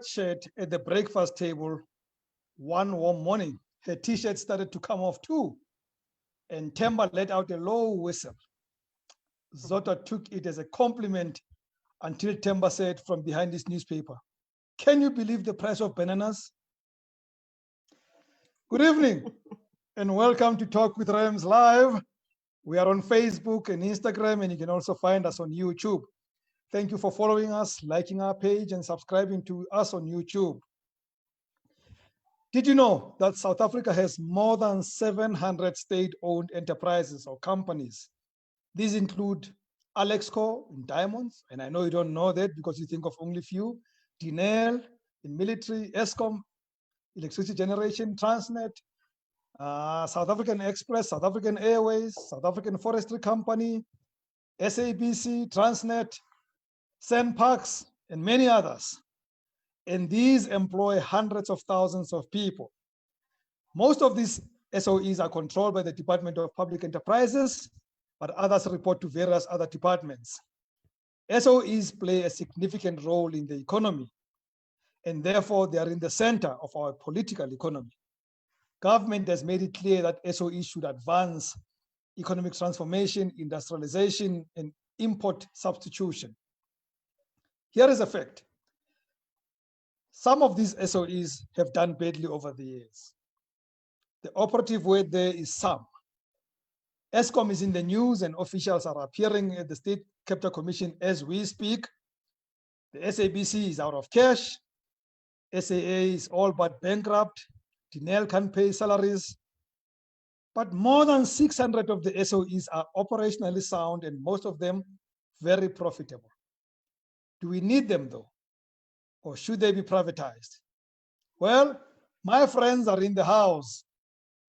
shirt at the breakfast table. One warm morning, her t-shirt started to come off too, and Temba let out a low whistle. Zota took it as a compliment until Temba said from behind his newspaper, "Can you believe the price of bananas?" Good evening, and welcome to Talk with Rams Live. We are on Facebook and Instagram, and you can also find us on YouTube. Thank you for following us, liking our page, and subscribing to us on YouTube. Did you know that South Africa has more than 700 state-owned enterprises or companies? These include Alexco in diamonds, and I know you don't know that because you think of only few, Dinel in military, Eskom, electricity generation, Transnet, South African Express, South African Airways, South African Forestry Company, SABC, Transnet, Parks, and many others. And these employ hundreds of thousands of people. Most of these SOEs are controlled by the Department of Public Enterprises, but others report to various other departments. SOEs play a significant role in the economy, and therefore they are in the center of our political economy. Government has made it clear that SOEs should advance economic transformation, industrialization, and import substitution. Here is a fact. Some of these SOEs have done badly over the years. The operative word there is some. Eskom is in the news and officials are appearing at the State Capital Commission as we speak. The SABC is out of cash. SAA is all but bankrupt. Dinel can't pay salaries. But more than 600 of the SOEs are operationally sound and most of them very profitable. Do we need them though? Or should they be privatized? Well, my friends are in the house.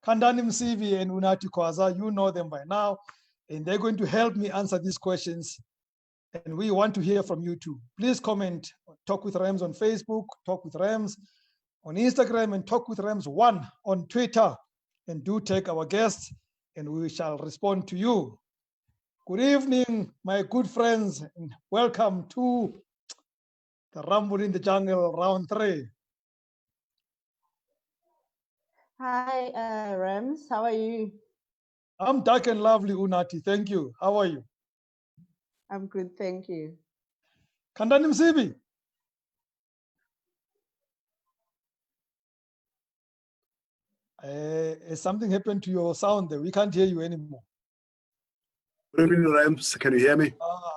Khandani, Msibi, and Unathi Kwaza, you know them by now, and they're going to help me answer these questions. And we want to hear from you too. Please comment, Talk with Rams on Facebook, Talk with Rams on Instagram, and Talk with Rams 1 on Twitter. And do take our guests, and we shall respond to you. Good evening, my good friends, and welcome to the Rumble in the Jungle round 3. Hi, Rams. How are you? I'm dark and lovely, Unathi. Thank you. How are you? I'm good, thank you. Khandani, Msibi. Has something happened to your sound there? We can't hear you anymore. Good evening, Rams. Can you hear me?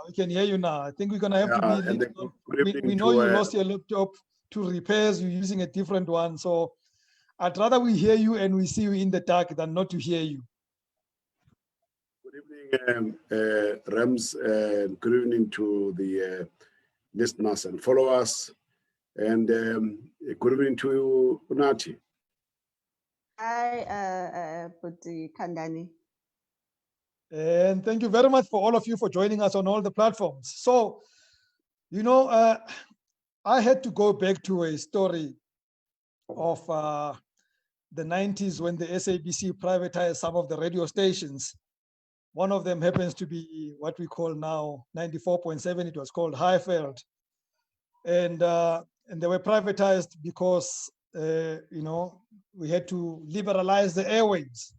We can hear you now. I think we're going to have to be... We know you lost your laptop to repairs. You're using a different one. So I'd rather we hear you and we see you in the dark than not to hear you. Good evening, Rams. Good evening to the listeners and followers. And good evening to you, Unathi. Hi, Puti Khandani. And thank you very much for all of you for joining us on all the platforms. So, you know, I had to go back to a story of the 90s when the SABC privatized some of the radio stations. One of them happens to be what we call now 94.7. It was called Highveld. And they were privatized because, you know, we had to liberalize the airwaves.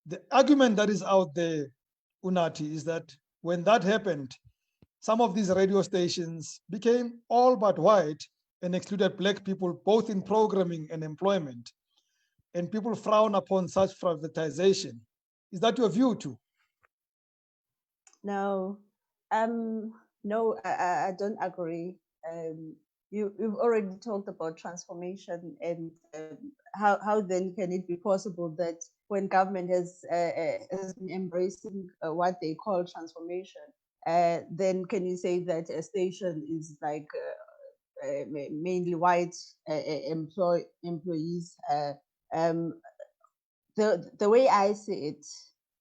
The argument that is out there, Unathi, is that when that happened, some of these radio stations became all but white and excluded Black people both in programming and employment. And people frown upon such privatization. Is that your view too? No, no, I don't agree. You've already talked about transformation and how then can it be possible that when government has been embracing what they call transformation, then can you say that a station is like mainly white employees? The way I see it,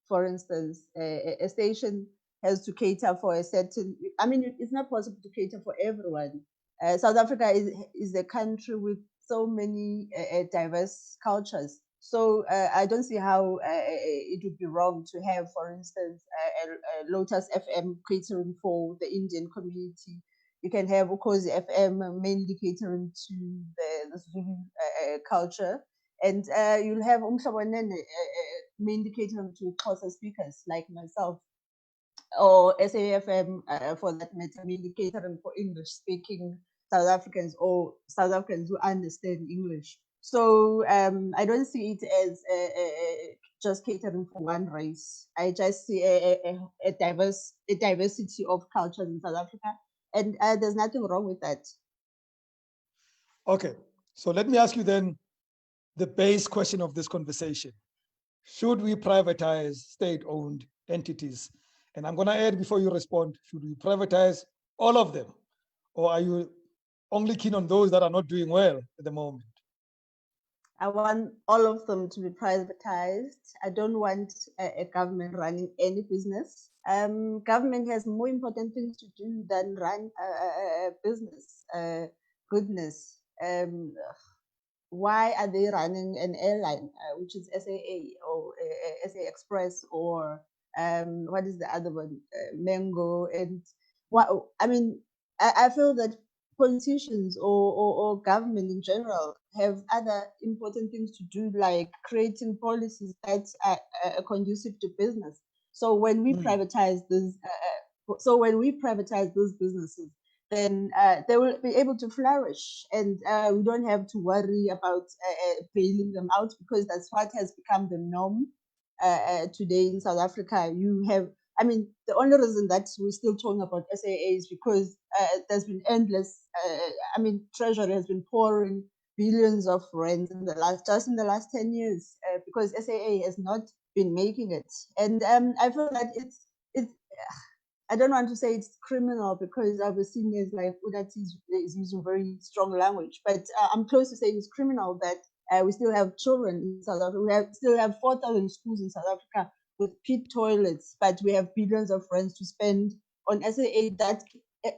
for instance, a station has to cater for a certain, I mean, it's not possible to cater for everyone. South Africa is a country with so many diverse cultures. So I don't see how it would be wrong to have, for instance, a Lotus FM catering for the Indian community. you can have Ukhozi FM mainly catering to the Zulu culture, and you'll have Umhlabonene mainly catering to Xhosa speakers like myself, or SAFM for that matter, mainly catering for English-speaking South Africans or South Africans who understand English. So I don't see it as just catering for one race. I just see a diversity of cultures in South Africa, and there's nothing wrong with that. Okay, so let me ask you then the base question of this conversation. Should we privatize state-owned entities? And I'm going to add before you respond, should we privatize all of them? Or are you only keen on those that are not doing well at the moment? I want all of them to be privatized. I don't want a government running any business. Government has more important things to do than run a business. Goodness. Why are they running an airline, which is SAA or SA Express, or what is the other one, Mango? And what I mean, I feel that politicians or government in general have other important things to do, like creating policies that are conducive to business. So when we privatize this, those businesses, then they will be able to flourish, and we don't have to worry about bailing them out, because that's what has become the norm today in South Africa. You have, I mean, the only reason that we're still talking about SAA is because there's been endless, Treasury has been pouring billions of rands in the last 10 years, because SAA has not been making it. And I feel that it's I don't want to say it's criminal, because I've seen it like Unathi is using very strong language, but I'm close to saying it's criminal that we still have children in South Africa. We still have 4,000 schools in South Africa with pit toilets, but we have billions of rands to spend on SAA that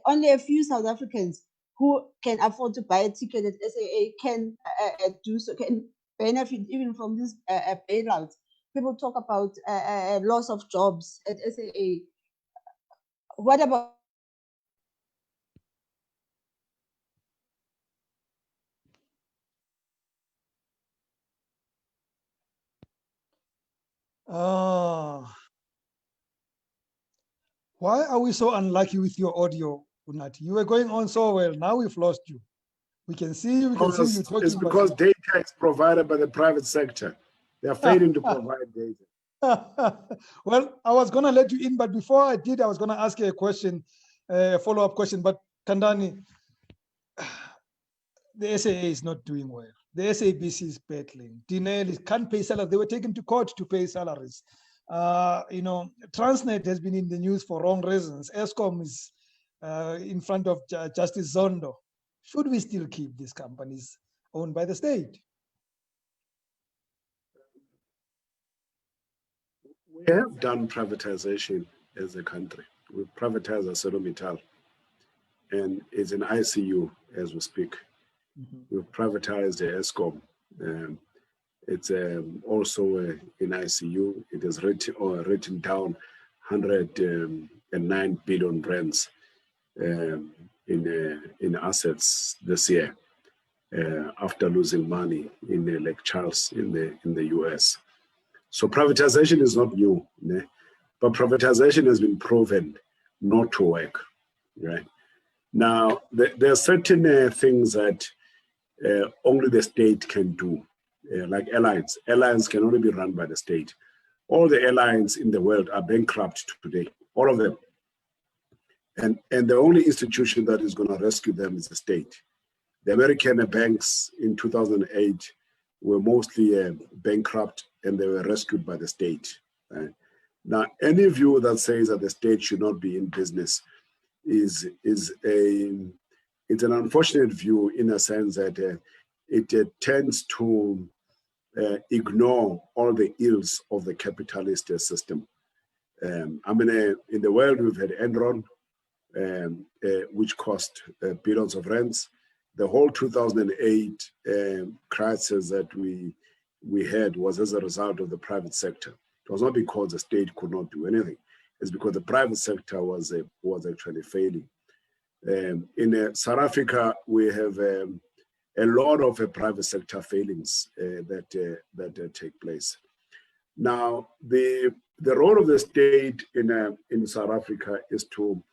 only a few South Africans who can afford to buy a ticket at SAA can do so, can benefit even from this bailout. People talk about loss of jobs at SAA. What about why are we so unlucky with your audio, Unathi? You were going on so well. Now we've lost you. We can see you. We can see you talking. It's because data is provided by the private sector. They are failing to provide data. Well, I was going to let you in, but before I did, I was going to ask you a question, a follow-up question. But Khandani, the SAA is not doing well. The SABC is battling. Dinelli can't pay salaries. They were taken to court to pay salaries. Transnet has been in the news for wrong reasons. Eskom is in front of Justice Zondo. Should we still keep these companies owned by the state? We have done privatization as a country. We've privatized ArcelorMittal, and it's an ICU as we speak. We've privatized the Eskom. It's also in ICU. It has written down 109 billion rands in assets this year, after losing money in Lake Charles in the US. So privatization is not new, but privatization has been proven not to work, right? Now, there are certain things that only the state can do, like airlines. Airlines can only be run by the state. All the airlines in the world are bankrupt today, all of them. And the only institution that is going to rescue them is the state. The American banks in 2008 were mostly bankrupt, and they were rescued by the state. Right? Now, any view that says that the state should not be in business is an unfortunate view, in a sense that it tends to ignore all the ills of the capitalist system. In the world, we've had Enron, which cost billions of rands. The whole 2008 crisis that we had was as a result of the private sector. It was not because the state could not do anything. It's because the private sector was actually failing. In South Africa, we have a lot of private sector failings that take place. Now, the role of the state in South Africa is to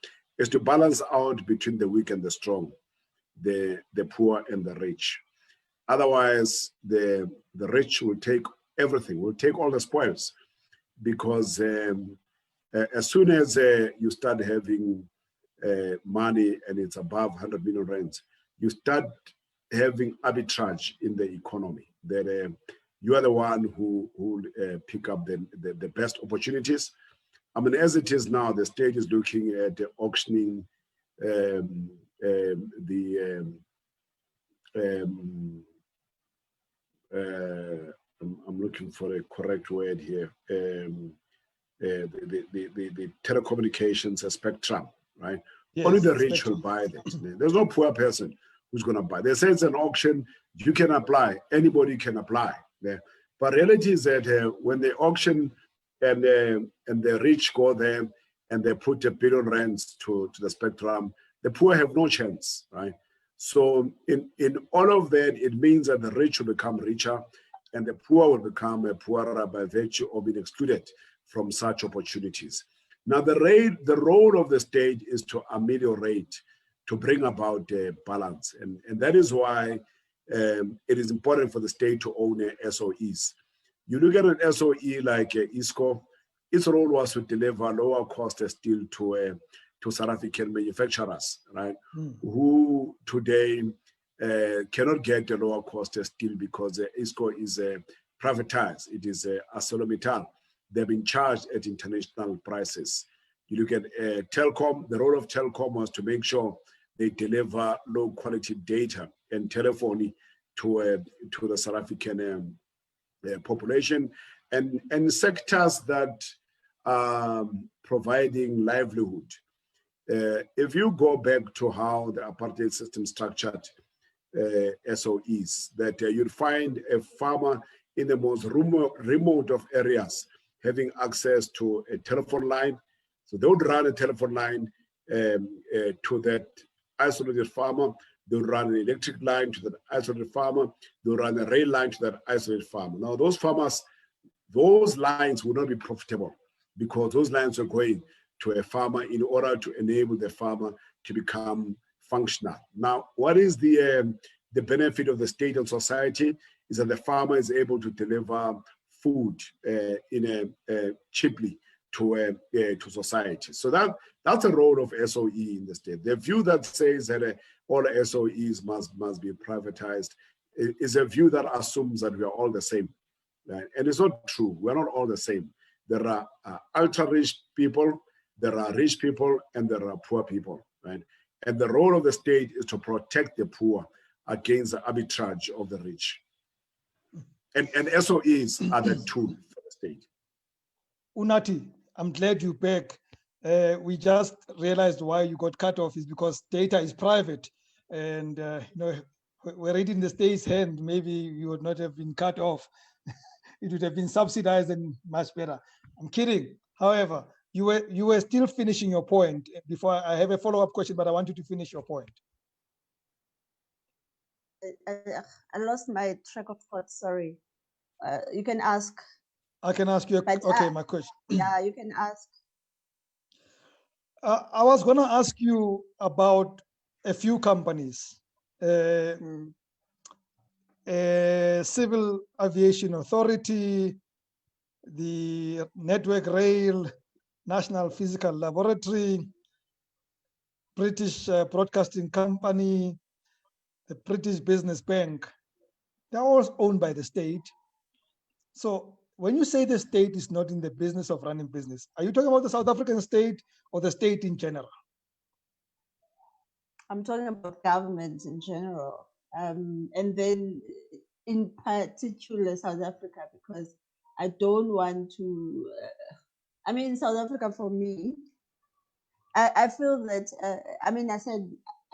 balance out between the weak and the strong, the poor and the rich. Otherwise, the rich will take everything, will take all the spoils, because as soon as you start having money and it's above 100 million rands, you start having arbitrage in the economy. That you are the one who pick up the best opportunities. I mean, as it is now, the state is looking at auctioning I'm looking for a correct word here. The telecommunications spectrum, right? Yes, only the rich spectrum. will buy that. There's no poor person who's going to buy. They say it's an auction, you can apply, anybody can apply. Yeah. But reality is that when they auction and the rich go there and they put R1 billion to the spectrum, the poor have no chance, right? So in all of that, it means that the rich will become richer and the poor will become poorer by virtue of being excluded from such opportunities. Now, the role of the state is to ameliorate, to bring about balance. And that is why it is important for the state to own SOEs. You look at an SOE like ISCO, its role was to deliver lower cost steel to South African manufacturers, right? Who today cannot get the lower cost steel because ISCO is privatized. It is ArcelorMittal. They've been charged at international prices. You look at Telkom, the role of Telkom was to make sure they deliver low quality data and telephony to the South African population and sectors that are providing livelihood. If you go back to how the apartheid system structured SOEs, that you'd find a farmer in the most remote of areas having access to a telephone line. So they would run a telephone line to that isolated farmer. They would run an electric line to that isolated farmer. They would run a rail line to that isolated farmer. Now, those farmers, those lines would not be profitable because those lines are going to a farmer in order to enable the farmer to become functional. Now, what is the benefit of the state and society is that the farmer is able to deliver food cheaply to society. So that's a role of SOE in the state. The view that says that all SOEs must be privatized is a view that assumes that we are all the same, right? And it's not true. We're not all the same. There are ultra-rich people, there are rich people, and there are poor people, right? And the role of the state is to protect the poor against the arbitrage of the rich. And SOEs are the tool for the state. Unathi, I'm glad you're back. We just realized why you got cut off is because data is private. And we're it in the state's hand, maybe you would not have been cut off. It would have been subsidized and much better. I'm kidding. However, you were still finishing your point. Before I have a follow-up question, but I want you to finish your point. I lost my track of thought, sorry. You can ask. I can ask you, my question. Yeah, you can ask. I was going to ask you about a few companies. Civil Aviation Authority, the Network Rail, National Physical Laboratory, British Broadcasting Company, the British Business Bank. They're all owned by the state. So when you say the state is not in the business of running business, are you talking about the South African state or the state in general? I'm talking about government in general. And then in particular South Africa, because I don't want to, South Africa for me, I feel that, I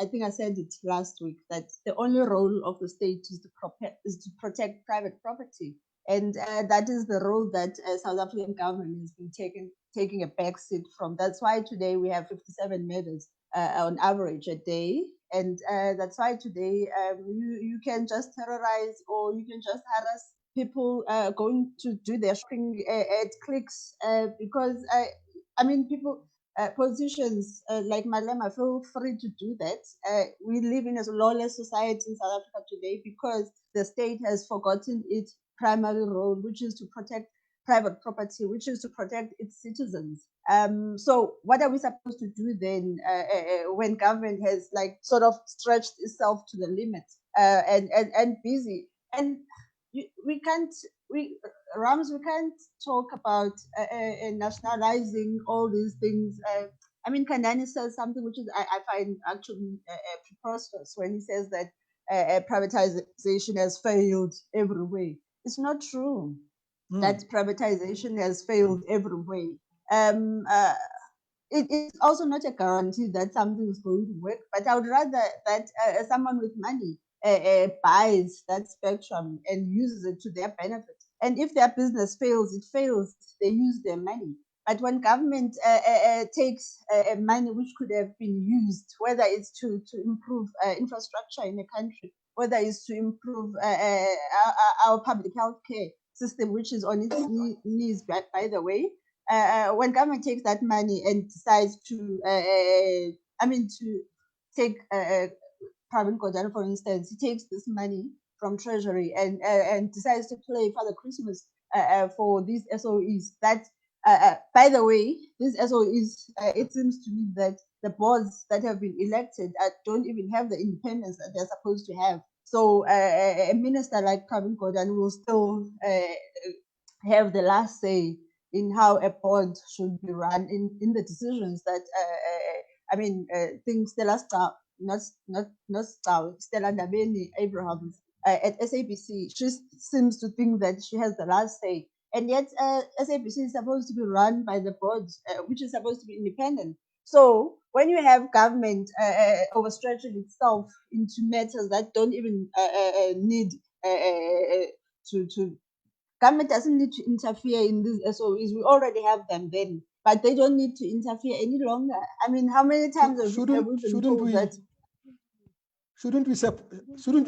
think I said it last week, that the only role of the state is to protect private property. And that is the role that South African government has been taking a backseat from. That's why today we have 57 murders on average a day. And that's why today you can just terrorize or you can just harass people going to do their shopping at clicks because I mean people politicians like Malema feel free to do that. We live in a lawless society in South Africa today because the state has forgotten its primary role, which is to protect private property, which is to protect its citizens. So what are we supposed to do then when government has like sort of stretched itself to the limit and busy? And we can't, Rams, we can't talk about nationalizing all these things. I mean, Khandani says something which is I find actually preposterous when he says that privatization has failed every way. It's not true that privatization has failed every way. It is also not a guarantee that something is going to work, but I would rather that someone with money buys that spectrum and uses it to their benefit. And if their business fails, it fails, they use their money. But when government takes money which could have been used, whether it's to improve infrastructure in the country, whether it's to improve our public health care system, which is on its knees, by the way, when government takes that money and decides to, to take Pravin Gordhan, for instance, he takes this money from Treasury and decides to play Father Christmas for these SOEs. That, by the way, these SOEs, it seems to me that the boards that have been elected don't even have the independence that they're supposed to have. So a minister like Pravin Gordhan will still have the last say in how a board should be run, in the decisions that things Stella Ndabeni Abrahams at SABC, she seems to think that she has the last say, and yet SABC is supposed to be run by the board, which is supposed to be independent. So when you have government overstretching itself into matters that don't even need to government doesn't need to interfere in these SOEs. We already have them then, but they don't need to interfere any longer. I mean, how many times have we been told that? Shouldn't we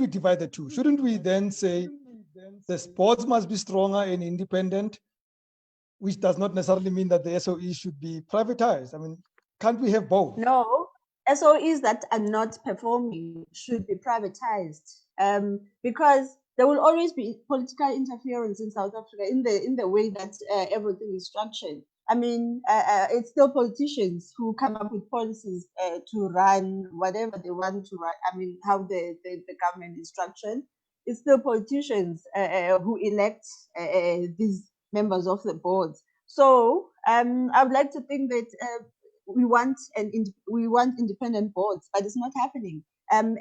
divide the two? Shouldn't we then say the boards must be stronger and independent, which does not necessarily mean that the SOE should be privatized? I mean, can't we have both? No, SOEs that are not performing should be privatized, because there will always be political interference in South Africa in the way that everything is structured. I mean, it's still politicians who come up with policies to run whatever they want to run. I mean, how the government is structured. It's still politicians who elect these members of the boards. So I would like to think that we want independent boards, but it's not happening. And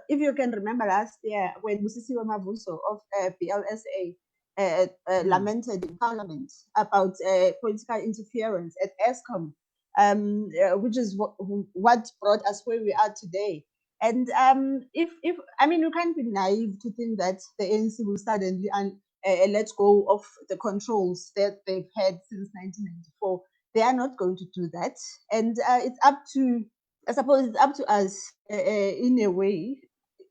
if you can remember last year when Msibi Mavuso of BLSA lamented in Parliament about political interference at ESCOM, which is what brought us where we are today. And if I mean, you can't be naive to think that the ANC will suddenly let go of the controls that they've had since 1994. They are not going to do that, and it's up to, I suppose, it's up to us in a way.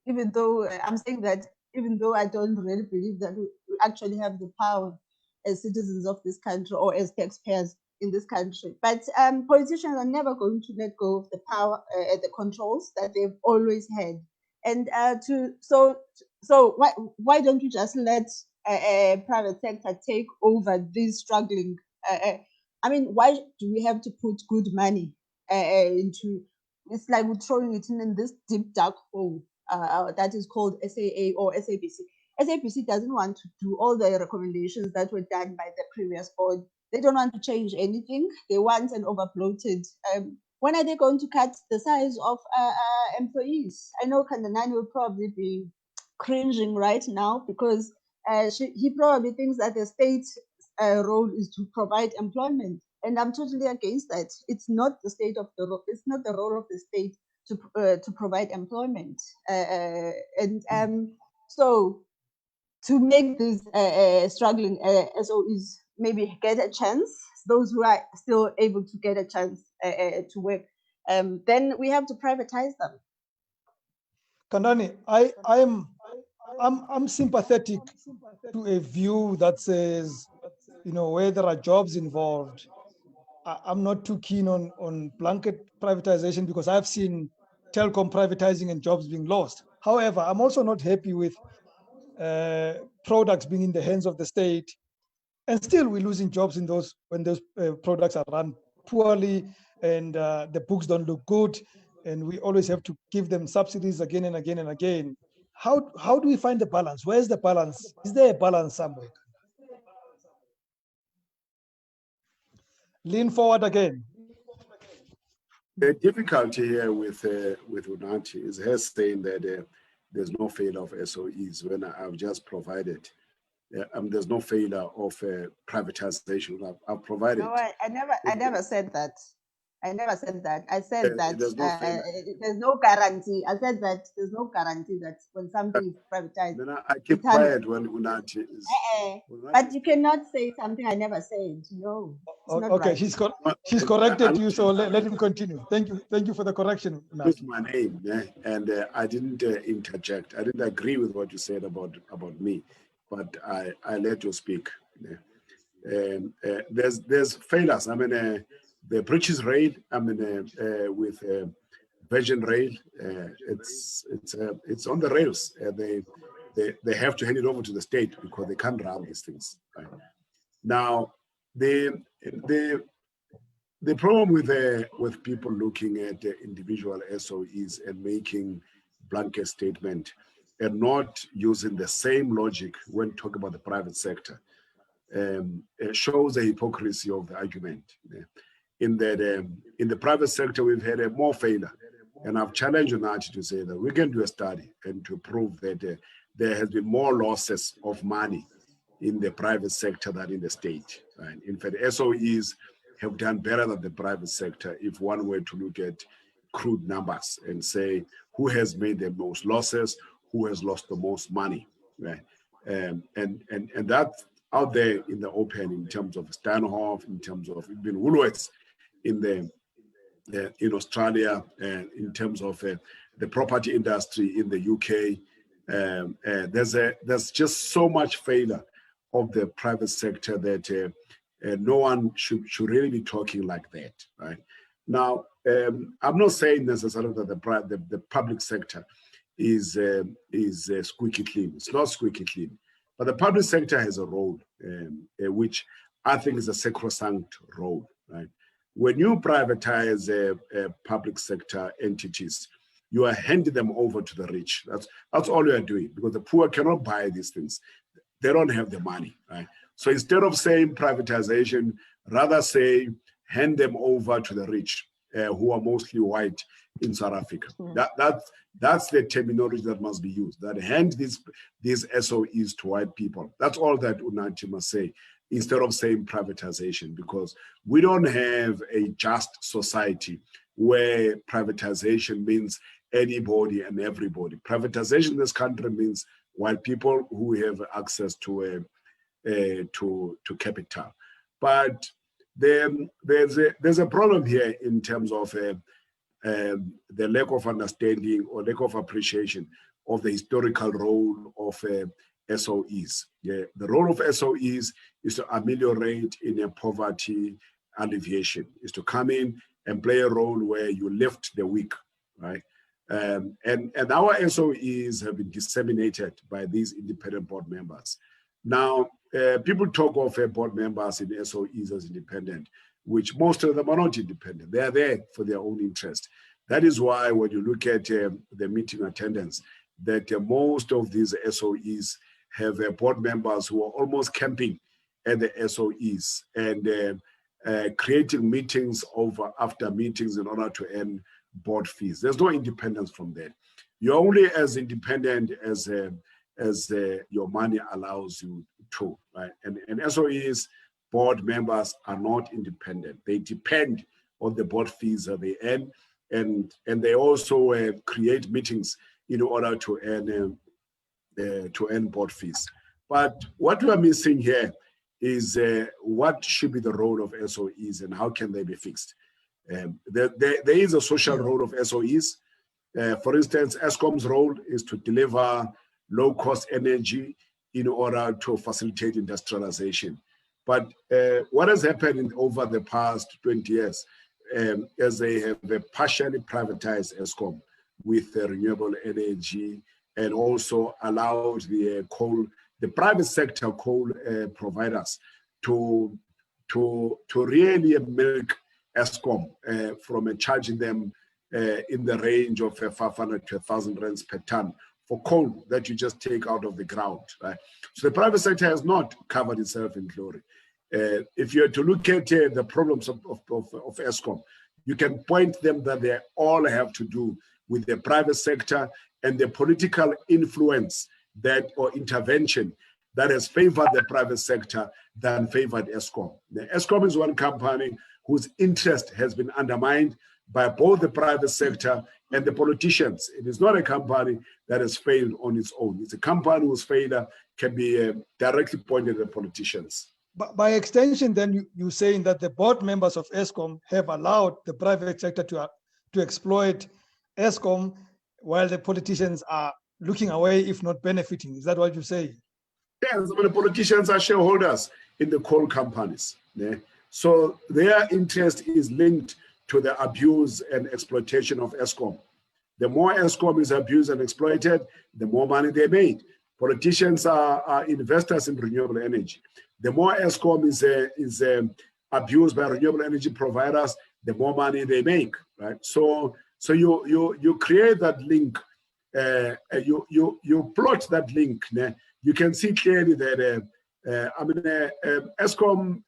Even though I'm saying that, even though I don't really believe that we actually have the power as citizens of this country or as taxpayers in this country, but politicians are never going to let go of the power, the controls that they've always had, and so why don't you just let private sector take over these struggling? I mean, why do we have to put good money into? It's like we're throwing it in this deep dark hole that is called SAA or SABC. SABC doesn't want to do all the recommendations that were done by the previous board. They don't want to change anything. They want an overbloated. When are they going to cut the size of employees? I know Khandani will probably be cringing right now because he probably thinks that the state role is to provide employment, and I'm totally against that. It's not the state of the role. It's not the role of the state to provide employment, so to make these struggling SOEs maybe get a chance, those who are still able to get a chance to work. then we have to privatize them. Khandani, I'm sympathetic to a view that says, where there are jobs involved, I'm not too keen on blanket privatization because I've seen telecom privatizing and jobs being lost. However, I'm also not happy with products being in the hands of the state, and still we're losing jobs when those products are run poorly and the books don't look good, and we always have to give them subsidies again and again and again. How do we find the balance? Where's the balance? Is there a balance somewhere? Lean forward again. The difficulty here with Unathi is her saying that there's no failure of SOEs when I've just provided. There's no failure of privatization. I've provided. No, I never said that. I never said that. I said that there's no guarantee. I said that there's no guarantee that when something is privatized. Then I keep quiet when Unathi is. But you cannot say something I never said. No. Okay, right. she's corrected you, so let him continue. Thank you for the correction. Use my name, and I didn't interject. I didn't agree with what you said about me, but I let you speak. There's failures. I mean, the British Rail. I mean, with Virgin Rail, it's on the rails. They have to hand it over to the state because they can't run these things. Right? Now, the problem with people looking at individual SOEs and making blanket statement and not using the same logic when talking about the private sector shows the hypocrisy of the argument. In that, in the private sector, we've had more failure. And I've challenged Unathi to say that we can do a study and to prove that there has been more losses of money in the private sector than in the state. Right? In fact, SOEs have done better than the private sector if one were to look at crude numbers and say who has made the most losses, who has lost the most money. Right? And that's out there in the open in terms of Steinhoff, in terms of even Woolworths in Australia, in terms of the property industry in the UK. There's just so much failure of the private sector that no one should really be talking like that, right? Now, I'm not saying necessarily that the public sector is squeaky clean. It's not squeaky clean, but the public sector has a role, which I think is a sacrosanct role, right? When you privatize public sector entities, you are handing them over to the rich. That's all you are doing, because the poor cannot buy these things. They don't have the money, right? So instead of saying privatization, rather say hand them over to the rich, who are mostly white in South Africa. That's the terminology that must be used. That hand these SOEs to white people. That's all that Unathi must say, instead of saying privatization, because we don't have a just society where privatization means anybody and everybody. Privatization in this country means white people who have access to capital. But there's a problem here in terms of the lack of understanding or lack of appreciation of the historical role of SOEs. Yeah, the role of SOEs is to ameliorate in poverty alleviation, is to come in and play a role where you lift the weak, right? And our SOEs have been disseminated by these independent board members. Now, people talk of board members in SOEs as independent, which most of them are not independent. They are there for their own interest. That is why when you look at the meeting attendance, that most of these SOEs have board members who are almost camping at the SOEs and creating meetings after meetings in order to earn board fees. There's no independence from that. You're only as independent as your money allows you to, right? And SOEs board members are not independent. They depend on the board fees that they earn, and they also create meetings in order to earn board fees. But what we are missing here is what should be the role of SOEs and how can they be fixed? There is a social role of SOEs. For instance, Eskom's role is to deliver low-cost energy in order to facilitate industrialization. But what has happened over the past 20 years, as they have partially privatized Eskom with renewable energy and also allowed the private sector coal providers to really milk Eskom from charging them in the range of 500 to 1,000 rands per ton for coal that you just take out of the ground, right? So the private sector has not covered itself in glory. If you are to look at the problems of Eskom, you can point them that they all have to do with the private sector and the political influence that or intervention that has favored the private sector than favored Eskom. The Eskom is one company whose interest has been undermined by both the private sector and the politicians. It is not a company that has failed on its own. It's a company whose failure can be directly pointed at the politicians. But by extension, then you're saying that the board members of Eskom have allowed the private sector to exploit Eskom while the politicians are looking away, if not benefiting. Is that what you say? Yes, the politicians are shareholders in the coal companies. Yeah? So their interest is linked to the abuse and exploitation of Eskom. The more Eskom is abused and exploited, the more money they made. Politicians are investors in renewable energy. The more Eskom is abused by renewable energy providers, the more money they make, right? So you create that link, you plot that link. You can see clearly that Eskom,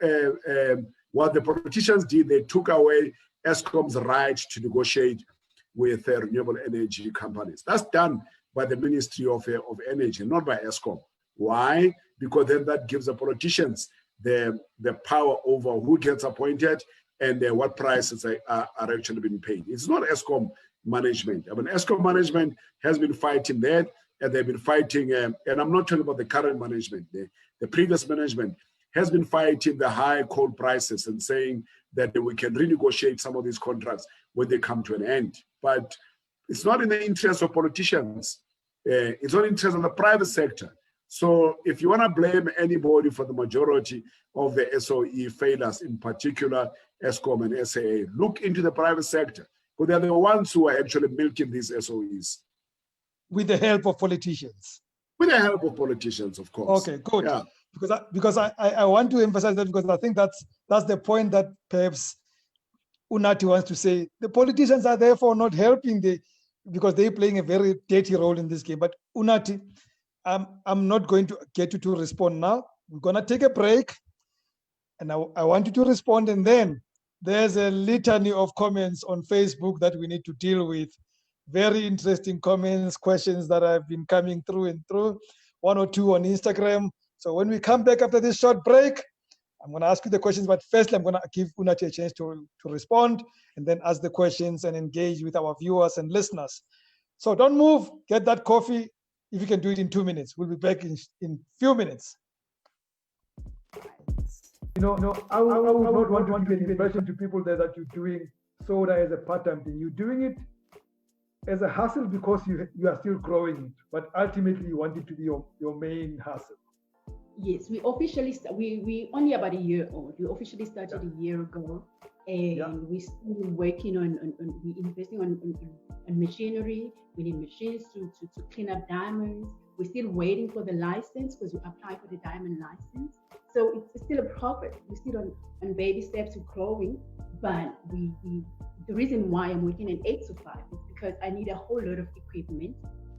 what the politicians did, they took away Eskom's right to negotiate with renewable energy companies. That's done by the Ministry of Energy, not by Eskom. Why? Because then that gives the politicians the power over who gets appointed and what prices are actually being paid. It's not Eskom management. I mean, Eskom management has been fighting that, and they've been fighting, and I'm not talking about the current management. The previous management has been fighting the high coal prices and saying that we can renegotiate some of these contracts when they come to an end. But it's not in the interest of politicians. It's not in the interest of the private sector. So if you want to blame anybody for the majority of the SOE failures, in particular Eskom and SAA, look into the private sector, because they're the ones who are actually milking these SOEs. With the help of politicians. With the help of politicians, of course. Okay, good. Yeah. Because I want to emphasize that, because I think that's the point that perhaps Unathi wants to say. The politicians are therefore not helping because they're playing a very dirty role in this game. But Unathi, I'm not going to get you to respond now. We're going to take a break, and I want you to respond, and then there's a litany of comments on Facebook that we need to deal with. Very interesting comments, questions that have been coming through and through, one or two on Instagram. So when we come back after this short break, I'm going to ask you the questions, but first I'm going to give Unathi a chance to respond and then ask the questions and engage with our viewers and listeners. So don't move, get that coffee. If you can do it in 2 minutes, we'll be back in few minutes. I would not want to give an impression to people that you're doing soda as a part-time thing. You're doing it as a hustle because you are still growing it, but ultimately you want it to be your main hustle. Yes, we officially we only about a year old. We officially started a year ago, and we're still working on we investing on machinery. We need machines to clean up diamonds. We're still waiting for the license because we applied for the diamond license. So it's still a progress. We're still on baby steps to growing, but the reason why I'm working an 8 to 5 is because I need a whole lot of equipment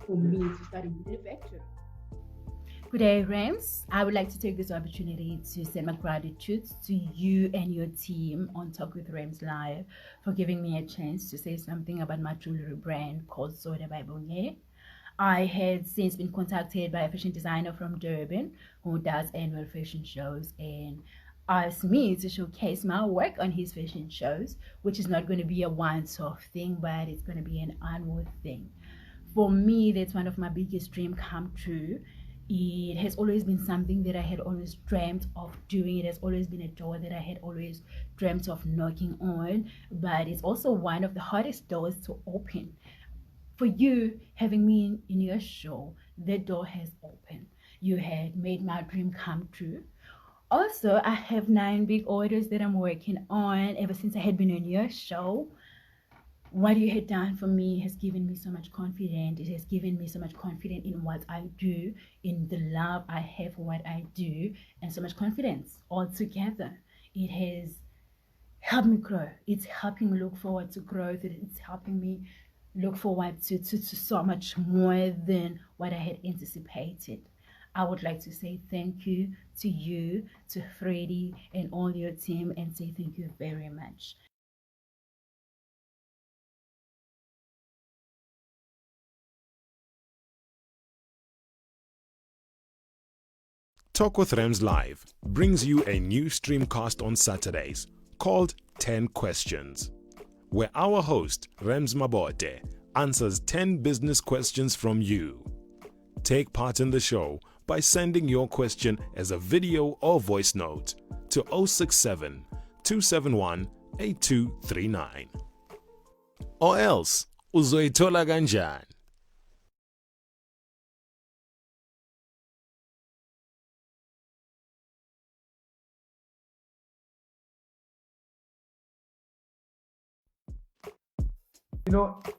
for me to start a manufacturer. Good day, Rams. I would like to take this opportunity to send my gratitude to you and your team on Talk with Rams Live for giving me a chance to say something about my jewelry brand called Soda by Bonge. I had since been contacted by a fashion designer from Durban who does annual fashion shows and asked me to showcase my work on his fashion shows, which is not going to be a once-off thing, but it's going to be an annual thing. For me, that's one of my biggest dreams come true. It has always been something that I had always dreamt of doing. It has always been a door that I had always dreamt of knocking on, but it's also one of the hardest doors to open. For you, having me in your show, the door has opened. You had made my dream come true. Also, I have 9 big orders that I'm working on ever since I had been on your show. What you had done for me has given me so much confidence. It has given me so much confidence in what I do, in the love I have for what I do, and so much confidence altogether. It has helped me grow. It's helping me look forward to growth. It's helping me look forward to so much more than what I had anticipated. I would like to say thank you to you, to Freddie, and all your team, and say thank you very much. Talk with Rams Live brings you a new streamcast on Saturdays called 10 Questions, where our host, Rams Mabote, answers 10 business questions from you. Take part in the show by sending your question as a video or voice note to 067 271 8239. Or else, uzoitola kanjani?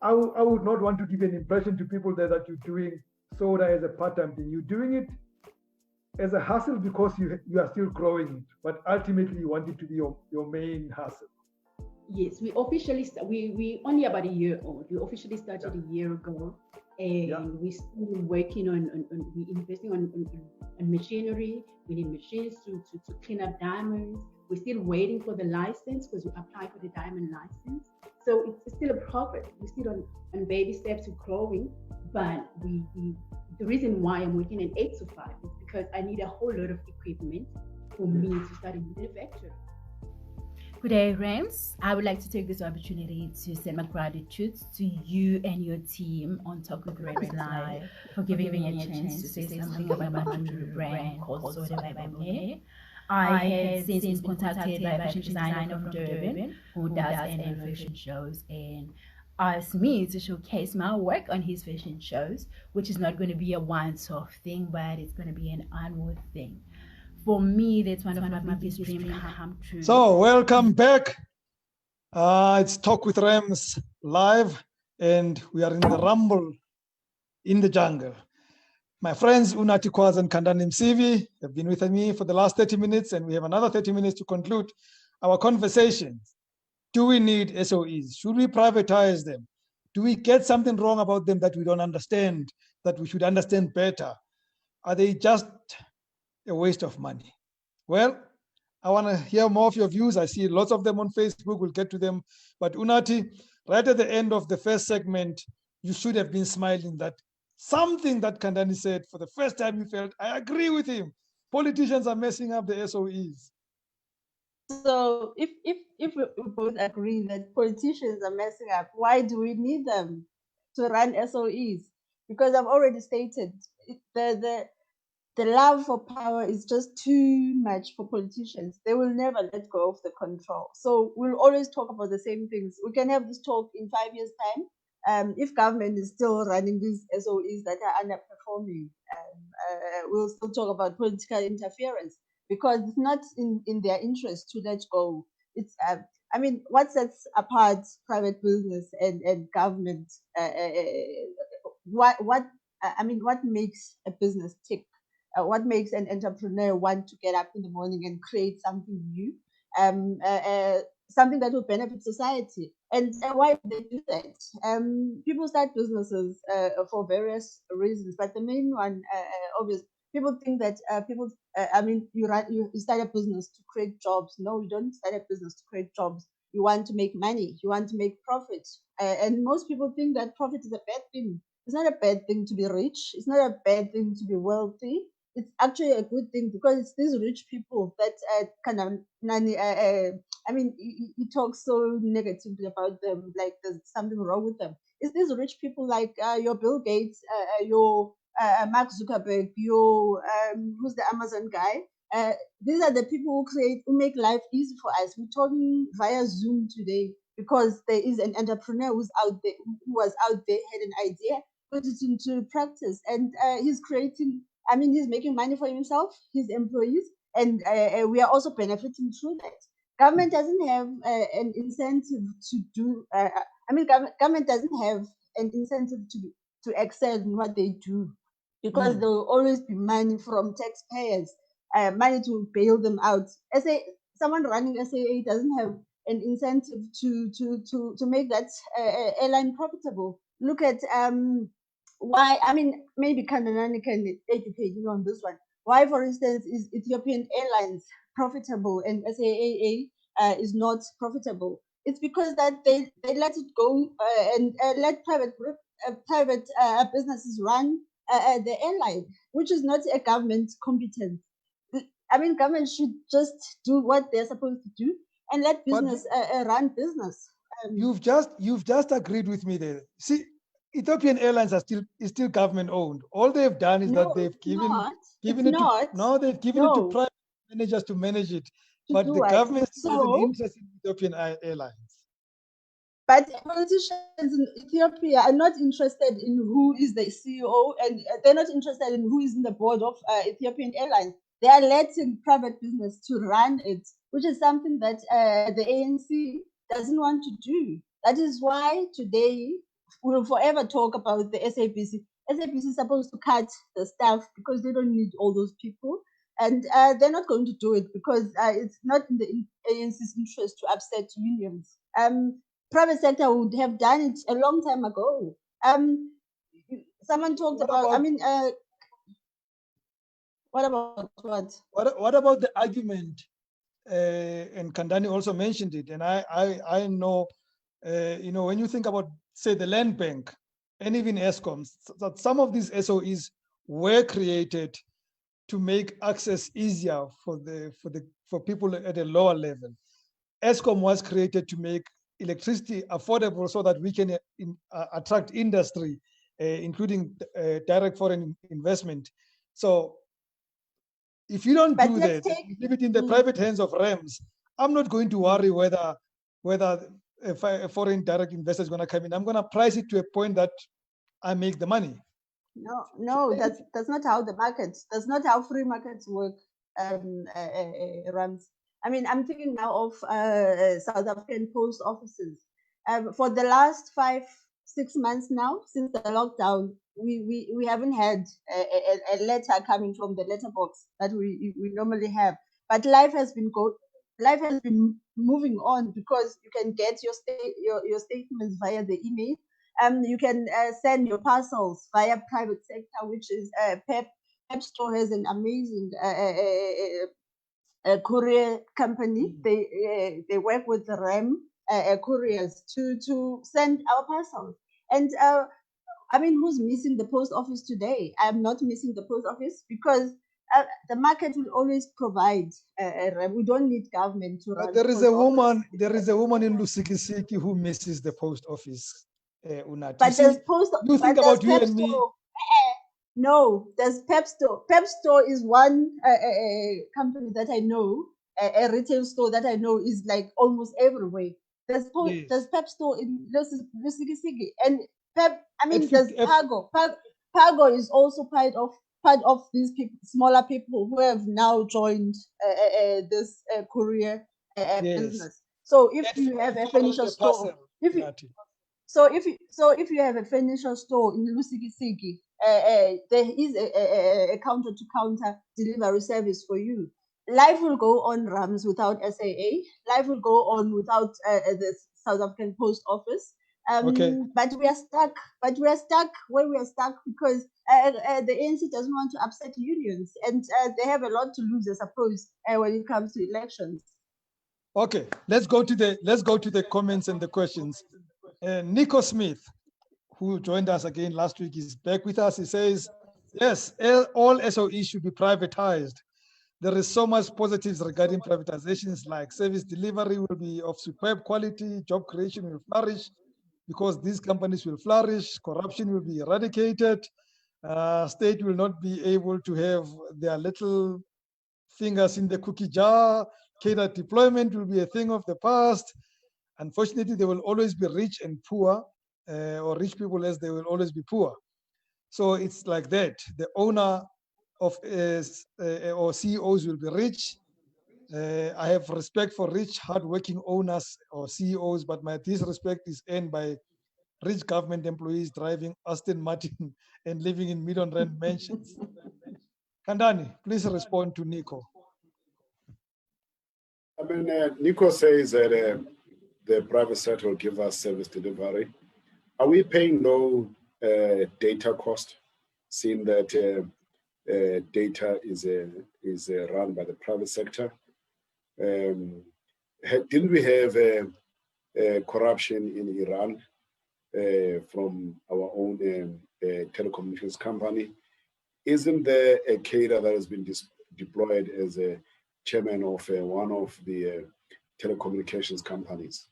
I would not want to give an impression to people that you're doing soda as a part-time thing. You're doing it as a hustle because you are still growing it, but ultimately you want it to be your main hustle. Yes, we officially we only about a year old. We officially started a year ago, and we're still working on we investing on machinery. We need machines to clean up diamonds. We're still waiting for the license because we applied for the diamond license. So it's still a progress. We're still on baby steps to growing, but we the reason why I'm working in 8 to 5 is because I need a whole lot of equipment for me to start a manufacturer. Good day, Rams. I would like to take this opportunity to send my gratitude to you and your team on Talk with Rams Live for giving me a chance to say something about my jewelry brand called Soda by Me. I had since been contacted by a fashion designer from Durban who does annual fashion shows and asked me to showcase my work on his fashion shows, which is not going to be a once-off thing, but it's going to be an annual thing. For me, that's one of my biggest dreams come true. So, welcome back. It's Talk with Rams Live, and we are in the rumble in the jungle. My friends Unathi, Kwaza, and Khandani Msibi have been with me for the last 30 minutes, and we have another 30 minutes to conclude our conversations. Do we need SOEs? Should we privatize them? Do we get something wrong about them that we don't understand, that we should understand better? Are they just a waste of money? Well, I want to hear more of your views. I see lots of them on Facebook. We'll get to them. But Unathi, right at the end of the first segment, you should have been smiling that something that Khandani said for the first time you felt, I agree with him. Politicians are messing up the SOEs. So if we both agree that politicians are messing up, why do we need them to run SOEs? Because I've already stated the love for power is just too much for politicians. They will never let go of the control. So we'll always talk about the same things. We can have this talk in 5 years' time. If government is still running these SOEs that are underperforming, we'll still talk about political interference because it's not in their interest to let go. It's I mean, what sets apart private business and government? What I mean, what makes a business tick? What makes an entrepreneur want to get up in the morning and create something new, something that will benefit society? And why do they do that? People start businesses for various reasons, but the main one, obviously, people think that I mean, you start a business to create jobs. No, you don't start a business to create jobs. You want to make money. You want to make profit. And most people think that profit is a bad thing. It's not a bad thing to be rich. It's not a bad thing to be wealthy. It's actually a good thing because it's these rich people that kind of I mean, he talks so negatively about them, like there's something wrong with them. It's these rich people like your Bill Gates, your Mark Zuckerberg, who's the Amazon guy. These are the people who make life easy for us. We're talking via Zoom today because there is an entrepreneur who was out there, had an idea, put it into practice, and he's creating. I mean, he's making money for himself, his employees, and we are also benefiting through that. Government doesn't have an incentive to do. Government doesn't have an incentive to excel in what they do, because there will always be money from taxpayers, money to bail them out. Someone running SAA doesn't have an incentive to make that airline profitable. Look at why. I mean, maybe Khandani can educate you on this one. Why, for instance, is Ethiopian Airlines profitable and SAA is not profitable? It's because that they let it go and let private businesses run the airline, which is not a government competence. I mean, government should just do what they're supposed to do and let business run business. You've just agreed with me there. See, Ethiopian Airlines is still government owned. All they've done is that they've given it to private managers to manage it. But the government has an interest in Ethiopian Airlines. But politicians in Ethiopia are not interested in who is the CEO, and they're not interested in who is in the board of Ethiopian Airlines. They are letting private business to run it, which is something that the ANC doesn't want to do. That is why today we'll forever talk about the SABC. SABC is supposed to cut the staff because they don't need all those people. And they're not going to do it because it's not in the ANC's interest to upset unions. Private sector would have done it a long time ago. Someone talked about what about what? What about the argument? And Khandani also mentioned it, and I know, when you think about, say, the land bank and even ESCOMs, that some of these SOEs were created to make access easier for people at a lower level. ESCOM was created to make electricity affordable so that we can attract industry, including direct foreign investment. So if you don't do that, leave it in the private hands of REMS, I'm not going to worry whether a foreign direct investor is going to come in. I'm going to price it to a point that I make the money. No, that's not how that's not how free markets work, Rams. I mean, I'm thinking now of South African post offices. For the last 5-6 months now, since the lockdown, we haven't had a letter coming from the letterbox that we normally have. But life has been moving on, because you can get your statements via the email. You can send your parcels via private sector, which is PEP. PEP Store has an amazing courier company. They work with the REM couriers to send our parcels. And I mean, who's missing the post office today? I'm not missing the post office because the market will always provide. We don't need government to run. There is a woman in Lusikisiki who misses the post office. Unathi. But there's you think about you and me. No, there's Pep Store. Pep Store is one company that I know, a retail store that I know is like almost everywhere. There's Pep Store in Lusikisiki, and Pep. I mean, there's Pago. Pago is also part of these people, smaller people who have now joined this courier business. So if you have a furniture store, if you have a furniture store in Lusikisiki, there is a counter-to-counter delivery service for you. Life will go on, Rams, without SAA. Life will go on without the South African Post Office. But we are stuck. Where we are stuck because the ANC doesn't want to upset unions, and they have a lot to lose, I suppose, when it comes to elections. Okay, let's go to the comments and the questions. Nico Smith, who joined us again last week, is back with us. He says, yes, all SOEs should be privatized. There is so much positives regarding privatizations, like service delivery will be of superb quality, job creation will flourish because these companies will flourish, corruption will be eradicated, State will not be able to have their little fingers in the cookie jar. Cadre deployment will be a thing of the past. Unfortunately, there will always be rich and poor, or rich people as they will always be poor. So it's like that. The owner of or CEOs will be rich. I have respect for rich, hardworking owners or CEOs, but my disrespect is earned by rich government employees driving Aston Martin and living in million rand mansions. Khandani, please respond to Nico. I mean, Nico says that the private sector will give us service delivery. Are we paying no data cost, seeing that data is run by the private sector? Didn't we have corruption in Iran from our own telecommunications company? Isn't there a cadre that has been deployed as a chairman of one of the telecommunications companies?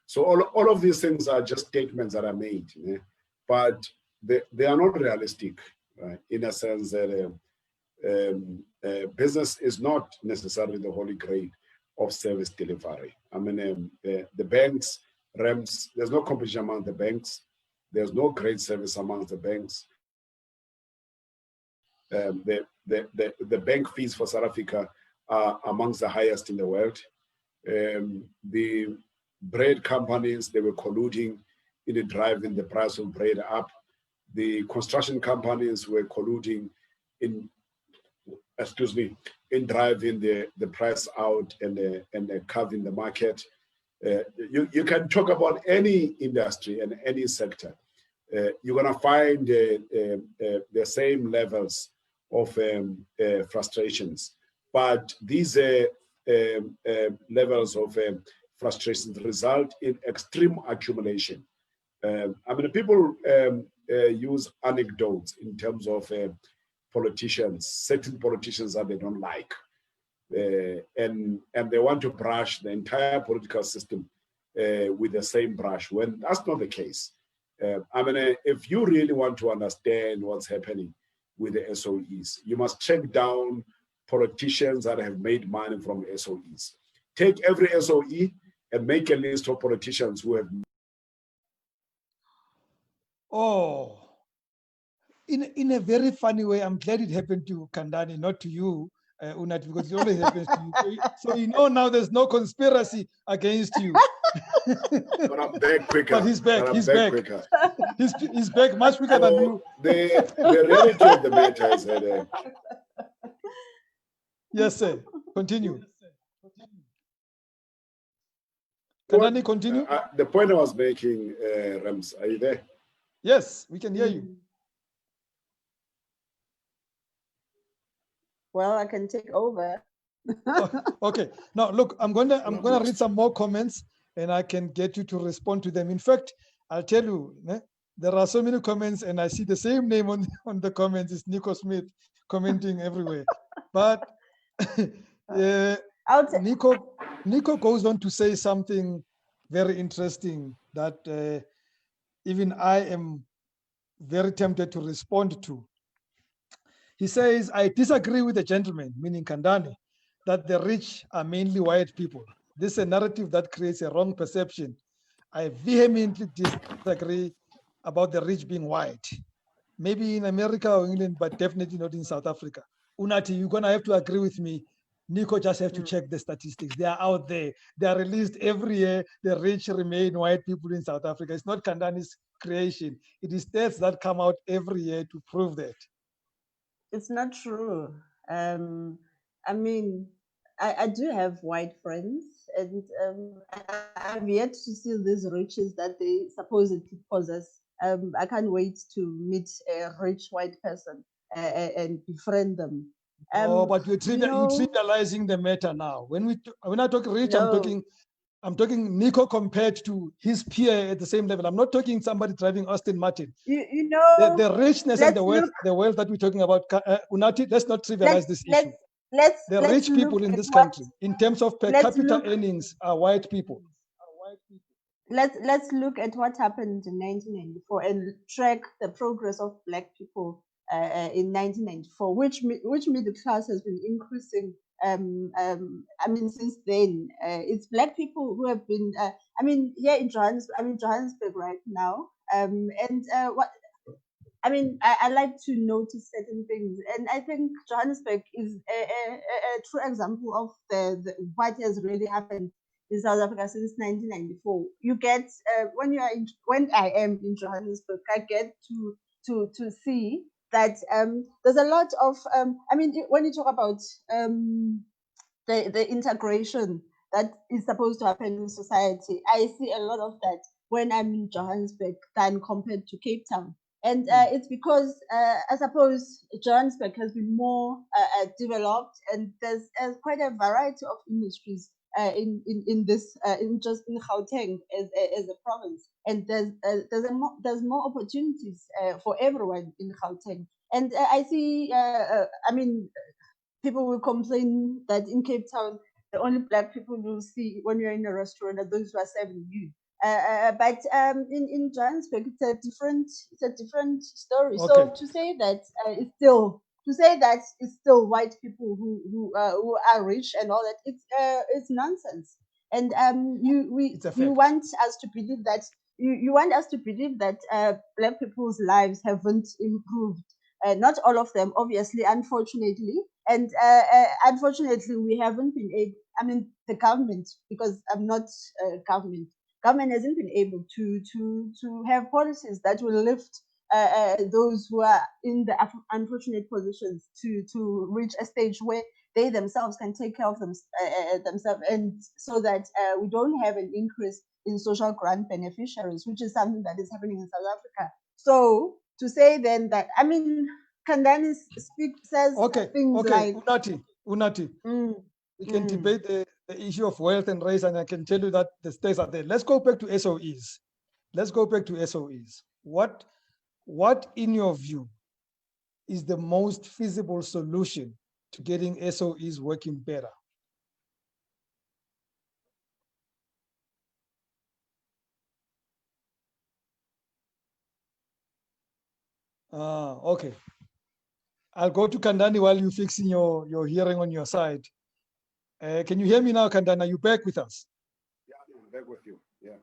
So all of these things are just statements that are made, but they are not realistic, in a sense that business is not necessarily the holy grail of service delivery. I mean, the banks, REMS, there's no competition among the banks. There's no great service amongst the banks. The bank fees for South Africa are amongst the highest in the world. The bread companies, they were colluding in driving the price of bread up. The construction companies were colluding in driving the price out and carving the market. You can talk about any industry and any sector. You're going to find the same levels of frustrations. But these levels of frustrations result in extreme accumulation. I mean, people use anecdotes in terms of politicians, certain politicians that they don't like. And they want to brush the entire political system with the same brush, when that's not the case. I mean, if you really want to understand what's happening with the SOEs, you must track down politicians that have made money from SOEs. Take every SOE and make a list of politicians who have. Oh, in a very funny way, I'm glad it happened to Khandani, not to you, Unathi, because it always happens to you. So you know now there's no conspiracy against you. But I'm back quicker. But he's back. He's back. Quicker. He's back much quicker than you. The reality of the matter is that. Yes, sir. Continue. Khandani, continue. The point I was making, Rams, are you there? Yes, we can hear you. Well, I can take over. Okay. Now, look, I'm gonna read some more comments, and I can get you to respond to them. In fact, I'll tell you, there are so many comments, and I see the same name on the comments. It's Nico Smith commenting everywhere. But Nico goes on to say something very interesting that even I am very tempted to respond to. He says, I disagree with the gentleman, meaning Khandani, that the rich are mainly white people. This is a narrative that creates a wrong perception. I vehemently disagree about the rich being white. Maybe in America or England, but definitely not in South Africa. Unathi, you're gonna have to agree with me. Nico just have to check the statistics. They are out there. They are released every year. The rich remain white people in South Africa. It's not Khandani's creation. It is stats that come out every year to prove that. It's not true. I mean, I do have white friends, and I've yet to see these riches that they supposedly possess. I can't wait to meet a rich white person and befriend them. But you're trivializing the matter now. When I talk rich, no. I'm talking Nico compared to his peer at the same level. I'm not talking somebody driving Aston Martin. You know, the richness and the wealth that we're talking about. Unathi, let's not trivialize this issue. The rich people in this country, in terms of per capita earnings, are white people. Let's look at what happened in 1994 and track the progress of Black people in 1994, which middle class has been increasing. I mean, since then, it's Black people who have been. I mean, here in Johannesburg, I'm in Johannesburg right now, and what I mean, I like to notice certain things, and I think Johannesburg is a true example of what has really happened in South Africa since 1994. You get when I am in Johannesburg, I get to see that there's a lot of I mean, when you talk about the integration that is supposed to happen in society, I see a lot of that when I'm in Johannesburg than compared to Cape Town. And it's because I suppose Johannesburg has been more developed, and there's quite a variety of industries in this in just in Gauteng as a province, and there's more opportunities for everyone in Gauteng. And I see, I mean, people will complain that in Cape Town, the only Black people you'll see when you're in a restaurant are those who are serving you. But in Johannesburg, it's a different story. Okay. So to say that it's still white people who are rich and all that, it's nonsense. And you want us to believe that you want us to believe that Black people's lives haven't improved. Not all of them, obviously, unfortunately. And unfortunately, we haven't been able, I mean, the government, because I'm not government hasn't been able to have policies that will lift those who are in the unfortunate positions to reach a stage where they themselves can take care of themselves, and so that we don't have an increase in social grant beneficiaries, which is something that is happening in South Africa. So to say then that, I mean, Khandani says things like Unathi. We can debate the issue of wealth and race, and I can tell you that the stakes are there. Let's go back to SOEs. What in your view is the most feasible solution to getting SOEs working better? Okay. I'll go to Khandani while you're fixing your hearing on your side. Can you hear me now, Khandani? Are you back with us? Yeah, I'm back with you. Yeah.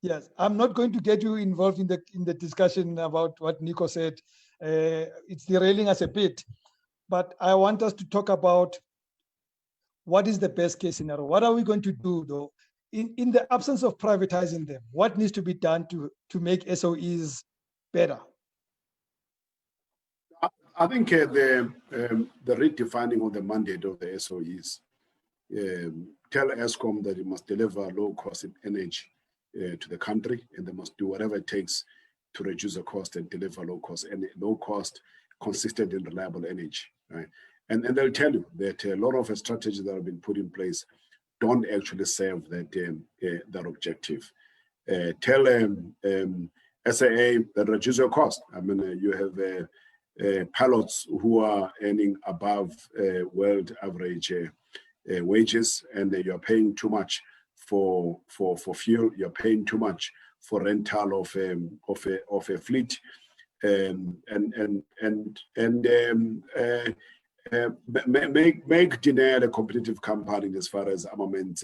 Yes, I'm not going to get you involved in the discussion about what Nico said. It's derailing us a bit, but I want us to talk about what is the best case scenario. What are we going to do, though, in the absence of privatizing them? What needs to be done to make SOEs better? I think the redefining of the mandate of the SOEs tell ESCOM that it must deliver low-cost energy to the country, and they must do whatever it takes to reduce the cost and deliver low-cost, consistent and reliable energy. Right? And they'll tell you that a lot of strategies that have been put in place don't actually serve that objective. Tell SAA that reduce your cost. I mean, you have pilots who are earning above world average wages, and you're paying too much for fuel. You're paying too much for rental of a fleet, make Denel a competitive company as far as armament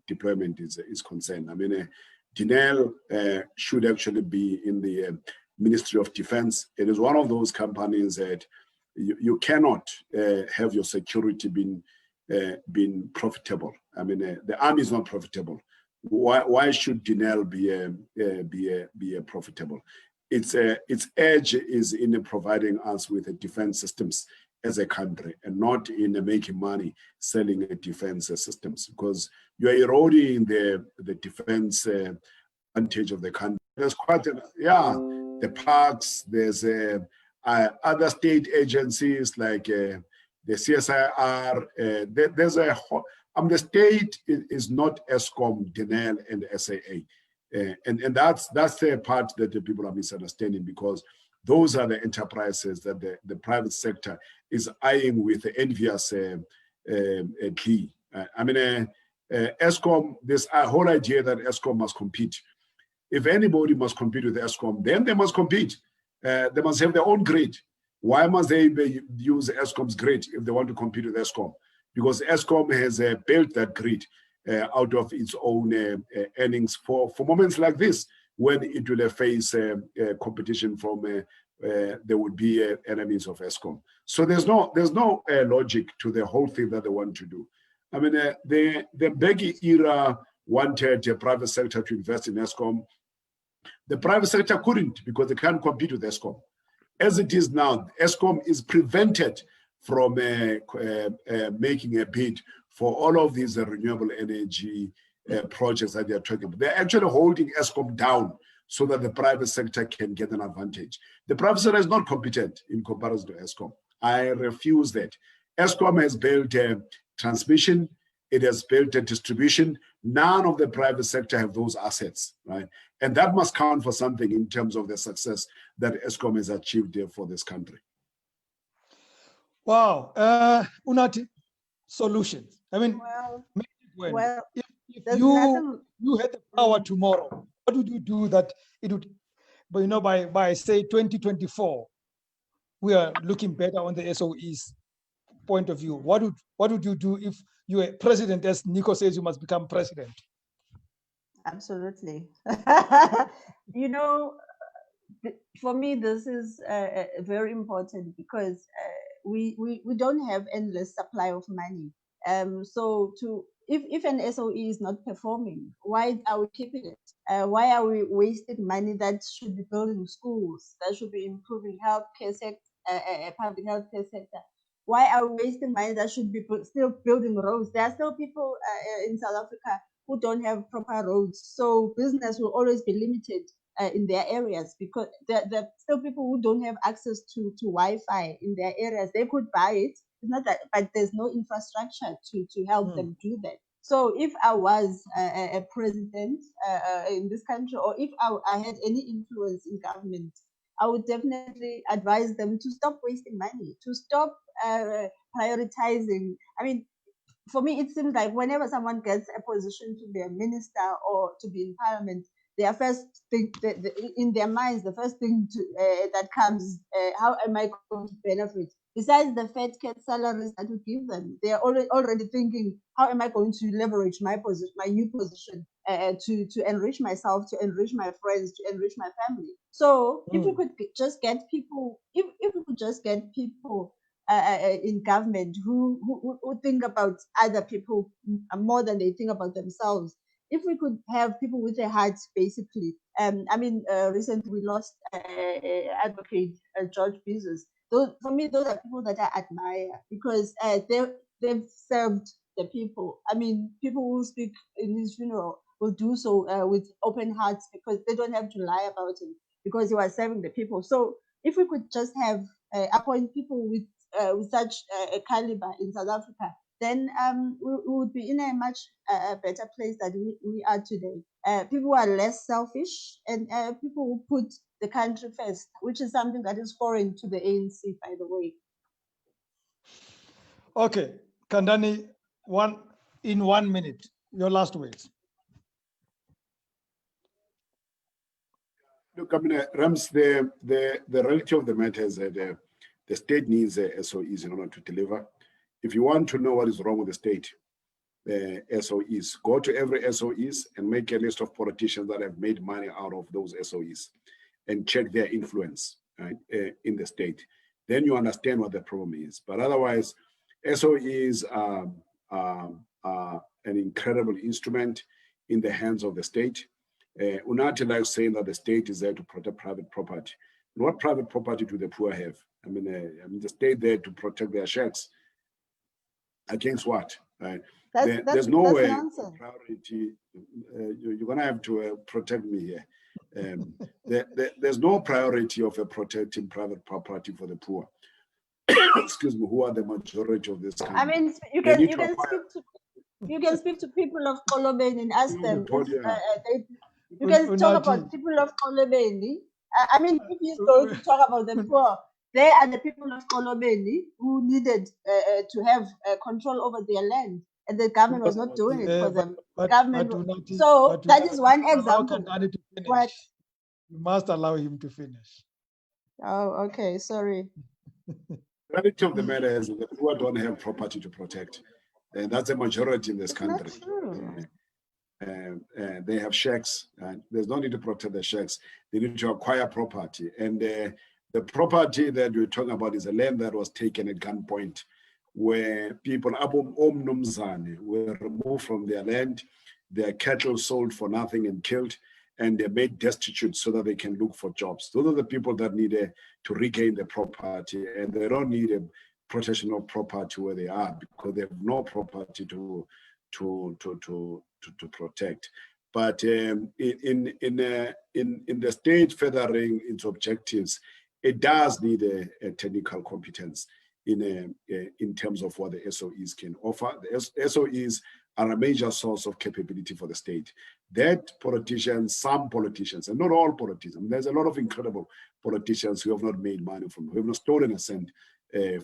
deployment is concerned. I mean, Denel should actually be in the Ministry of Defense. It is one of those companies that you cannot have your security being profitable. I mean, the army is not profitable. Why should Denel be profitable? Its edge is in providing us with defense systems as a country, and not in making money selling defense systems, because you are eroding the defense advantage of the country. There's quite the parks. There's other state agencies like the CSIR. There's the state is not ESCOM, Denel, and SAA. And that's the part that the people are misunderstanding, because those are the enterprises that the private sector is eyeing with envious glee. I mean, ESCOM, this whole idea that ESCOM must compete. If anybody must compete with ESCOM, then they must compete. They must have their own grid. Why must they use Eskom's grid if they want to compete with Eskom? Because Eskom has built that grid out of its own earnings for moments like this, when it will face competition from there would be enemies of Eskom. So there's no logic to the whole thing that they want to do. I mean, the Mbeki era wanted the private sector to invest in Eskom. The private sector couldn't because they can't compete with Eskom. As it is now, Eskom is prevented from making a bid for all of these renewable energy projects that they are talking about. They're actually holding Eskom down so that the private sector can get an advantage. The private sector is not competent in comparison to Eskom. I refuse that. Eskom has built a transmission, it has built a distribution. None of the private sector have those assets, right? And that must count for something in terms of the success that Eskom has achieved for this country. Wow. Unathi, solutions. I mean, if you had the power tomorrow, what would you do that it would, but you know, by say 2024, we are looking better on the SOE's point of view. What would you do if you were president, as Nico says, you must become president? Absolutely. You know, for me, this is very important because we don't have endless supply of money. So if an SOE is not performing, why are we keeping it? Why are we wasting money that should be building schools, that should be improving healthcare sector, public healthcare sector? Why are we wasting money that should be still building roads? There are still people in South Africa who don't have proper roads, so business will always be limited in their areas because there are still people who don't have access to Wi-Fi in their areas. They could buy it, it's not that, but there's no infrastructure to help them do that. So if I was a president in this country, or if I had any influence in government, I would definitely advise them to stop wasting money, to stop prioritizing. I mean, for me, it seems like whenever someone gets a position to be a minister or to be in parliament, their first thing in their minds, the first thing that comes, how am I going to benefit? Besides the fat cat salaries that we give them, they are already thinking, how am I going to leverage my position, my new position, to enrich myself, to enrich my friends, to enrich my family. So if we could just get people, if we could just get people in government who think about other people more than they think about themselves. If we could have people with their hearts, basically. I mean, recently we lost Advocate George Bezos. For me, those are people that I admire because they've served the people. I mean, people who speak in his funeral will do so with open hearts because they don't have to lie about him because he was serving the people. So if we could just have appoint people with such a caliber in South Africa, then we would be in a much better place than we are today. People are less selfish and people who put the country first, which is something that is foreign to the ANC, by the way. Okay, Khandani, in 1 minute, your last words. Look, I mean, Rams, the reality of the matter is that the state needs SOEs in order to deliver. If you want to know what is wrong with the state, SOEs, go to every SOEs and make a list of politicians that have made money out of those SOEs and check their influence, right, in the state. Then you understand what the problem is. But otherwise, SOEs are an incredible instrument in the hands of the state. Unathi likes saying that the state is there to protect private property. What private property do the poor have? I mean, the state there to protect their shacks. Against what? Right? There's no way priority. You're going to have to protect me here. There's no priority of protecting private property for the poor. Excuse me, who are the majority of this country? I mean, you can speak to people of Kolobeni and ask them. You can talk about people of Kolobeni. I mean, if he's going to talk about the poor, they are the people of Kolobeni who needed to have control over their land, and the government was not doing it for them. That is one example. You must allow him to finish. Oh, okay. Sorry. The reality of the matter is that people don't have property to protect. That's a majority in this country. That's true. They have shacks, and there's no need to protect the shacks. They need to acquire property. And the property that we're talking about is a land that was taken at gunpoint, where people were removed from their land, their cattle sold for nothing and killed, and they're made destitute so that they can look for jobs. Those are the people that need to regain the property, and they don't need a protection of property where they are because they have no property to protect. But in the state furthering its objectives, it does need a technical competence in terms of what the SOEs can offer. The SOEs are a major source of capability for the state. That some politicians, and not all politicians, there's a lot of incredible politicians who have not made money from, who have not stolen a cent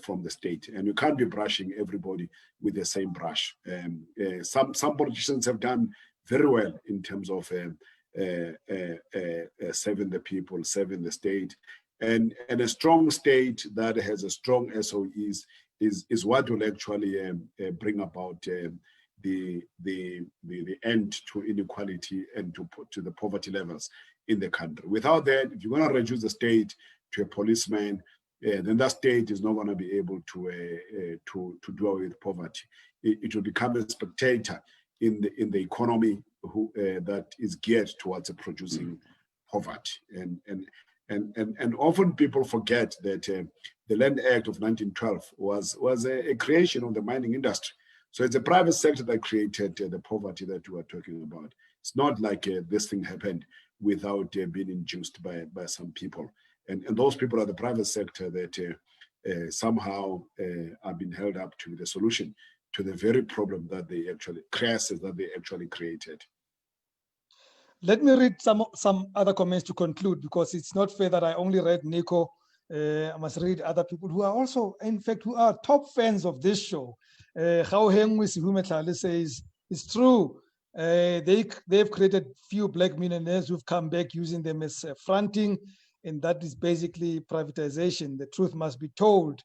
from the state. And you can't be brushing everybody with the same brush. Some politicians have done very well in terms of serving the people, serving the state. And a strong state that has a strong SOEs is what will actually bring about the end to inequality and to the poverty levels in the country. Without that, if you're going to reduce the state to a policeman, then that state is not going to be able to do away with poverty. It will become a spectator in the economy that is geared towards producing poverty. And often people forget that the Land Act of 1912 was a creation of the mining industry. So it's the private sector that created the poverty that we are talking about. It's not like this thing happened without being induced by some people. And those people are the private sector that somehow are being held up to the solution to the very problem that they actually, crisis that they actually created. Let me read some other comments to conclude, because it's not fair that I only read Nico. I must read other people who are also, in fact, who are top fans of this show. Says, it's true. They've created few black millionaires who've come back using them as fronting, and that is basically privatization. The truth must be told.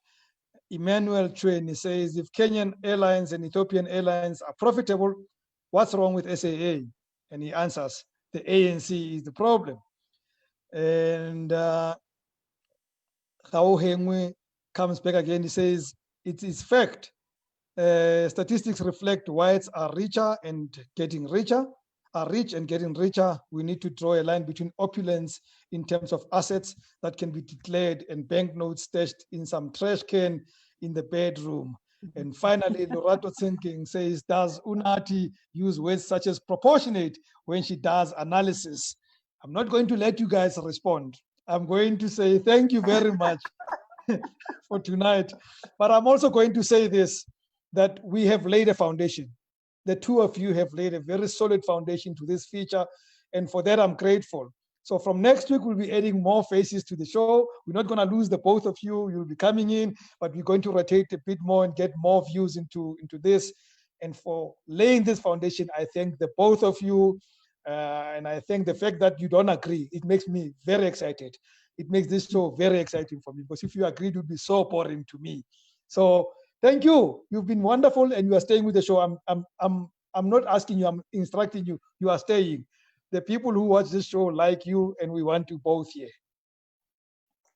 Emmanuel Chweni says, if Kenyan Airlines and Ethiopian Airlines are profitable, what's wrong with SAA? And he answers, the ANC is the problem. And Khao Hengwe comes back again. He says, it is fact. Statistics reflect whites are rich and getting richer. We need to draw a line between opulence in terms of assets that can be declared and banknotes stashed in some trash can in the bedroom. And finally, Lorato Thinking says, does Unathi use words such as proportionate when she does analysis? I'm not going to let you guys respond. I'm going to say thank you very much for tonight. But I'm also going to say this, that we have laid a foundation. The two of you have laid a very solid foundation to this feature. And for that, I'm grateful. So from next week, we'll be adding more faces to the show. We're not going to lose the both of you. You'll be coming in, but we're going to rotate a bit more and get more views into this. And for laying this foundation, I thank the both of you. And I think the fact that you don't agree, it makes me very excited. It makes this show very exciting for me, because if you agreed, it would be so boring to me. So thank you. You've been wonderful, and you are staying with the show. I'm not asking you, I'm instructing you. You are staying. The people who watch this show like you, and we want you both here.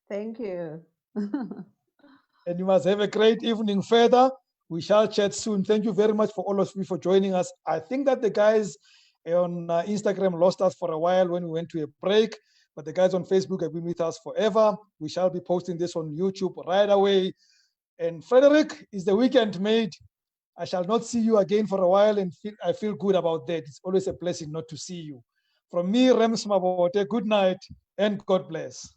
Thank you. And you must have a great evening further. We shall chat soon. Thank you very much for all of you for joining us. I think that the guys on Instagram lost us for a while when we went to a break, but the guys on Facebook have been with us forever. We shall be posting this on YouTube right away. And Frederick, is the weekend made? I shall not see you again for a while, and I feel good about that. It's always a blessing not to see you. From me, Rems Mabote, good night and God bless.